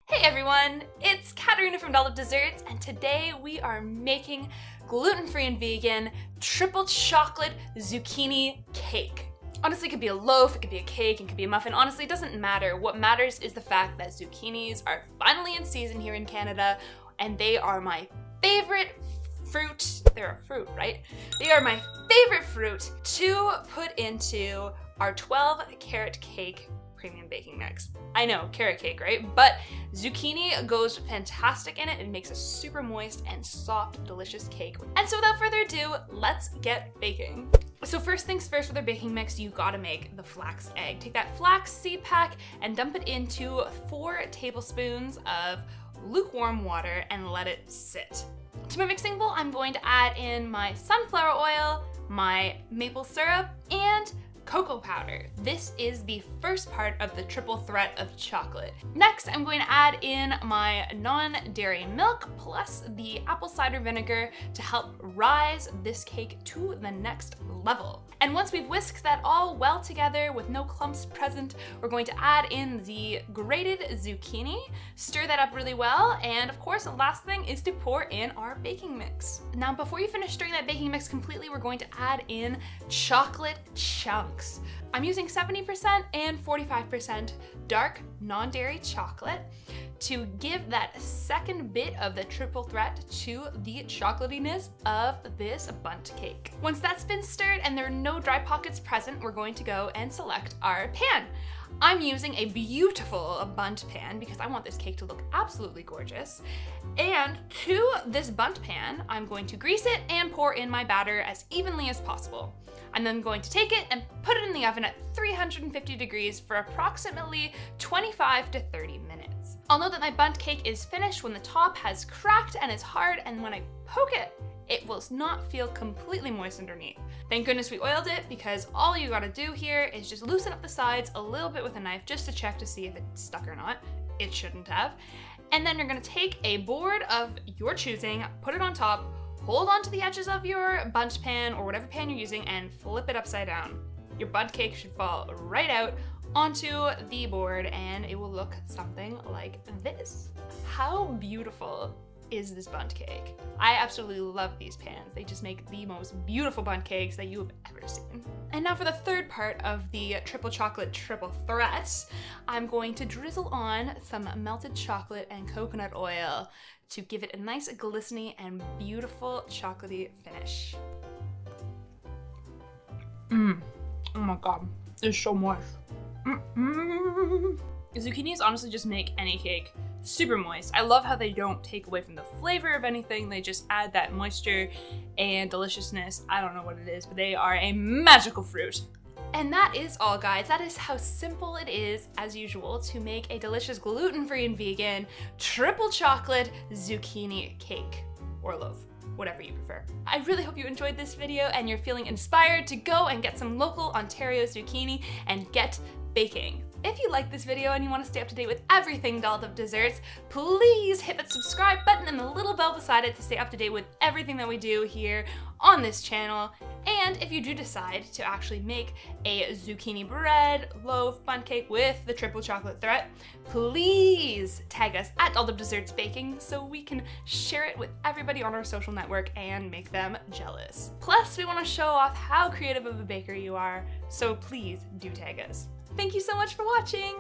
Hey everyone, it's Katarina from Untitled Desserts, and today we are making gluten-free and vegan triple chocolate zucchini cake. Honestly, it could be a loaf, it could be a cake, it could be a muffin. Honestly, it doesn't matter. What matters is the fact that zucchinis are finally in season here in Canada, and they are my favorite fruit. They're a fruit, right? They are my favorite fruit to put into our 12 carat cake premium baking mix. I know, carrot cake, right? But zucchini goes fantastic in it. It makes a super moist and soft, delicious cake. And so without further ado, let's get baking. So first things first, with our baking mix, you gotta make the flax egg. Take that flax seed pack and dump it into 4 tablespoons of lukewarm water and let it sit. To my mixing bowl, I'm going to add in my sunflower oil, my maple syrup, and cocoa powder. This is the first part of the triple threat of chocolate. Next, I'm going to add in my non-dairy milk plus the apple cider vinegar to help rise this cake to the next level. And once we've whisked that all well together with no clumps present, we're going to add in the grated zucchini, stir that up really well, and of course, the last thing is to pour in our baking mix. Now, before you finish stirring that baking mix completely, we're going to add in chocolate chunks. I'm using 70% and 45% dark non-dairy chocolate to give that second bit of the triple threat to the chocolatiness of this Bundt cake. Once that's been stirred and there are no dry pockets present, we're going to go and select our pan. I'm using a beautiful Bundt pan because I want this cake to look absolutely gorgeous. And to this Bundt pan, I'm going to grease it and pour in my batter as evenly as possible. I'm then going to take it and put it in the oven at 350 degrees for approximately 25 to 30 minutes. I'll know that my Bundt cake is finished when the top has cracked and is hard, and when I poke it, it will not feel completely moist underneath. Thank goodness we oiled it, because all you gotta do here is just loosen up the sides a little bit with a knife just to check to see if it's stuck or not. It shouldn't have. And then you're gonna take a board of your choosing, put it on top, hold on to the edges of your Bundt pan or whatever pan you're using, and flip it upside down. Your Bundt cake should fall right out onto the board, and it will look something like this. How beautiful is this Bundt cake? I absolutely love these pans. They just make the most beautiful Bundt cakes that you have ever seen. And now for the third part of the triple chocolate triple threat, I'm going to drizzle on some melted chocolate and coconut oil to give it a nice glistening and beautiful chocolatey finish. Oh my god, it's so moist. Zucchinis honestly just make any cake super moist. I love how they don't take away from the flavor of anything. They just add that moisture and deliciousness. I don't know what it is, but they are a magical fruit. And that is all, guys. That is how simple it is, as usual, to make a delicious gluten-free and vegan triple chocolate zucchini cake or loaf, whatever you prefer. I really hope you enjoyed this video and you're feeling inspired to go and get some local Ontario zucchini and get baking. If you like this video and you want to stay up to date with everything Untitled Desserts, please hit that subscribe button and the little bell beside it to stay up to date with everything that we do here on this channel. And if you do decide to actually make a zucchini bread, loaf, Bundt cake with the triple chocolate threat, please tag us at Untitled Desserts Baking so we can share it with everybody on our social network and make them jealous. Plus, we want to show off how creative of a baker you are, so please do tag us. Thank you so much for watching!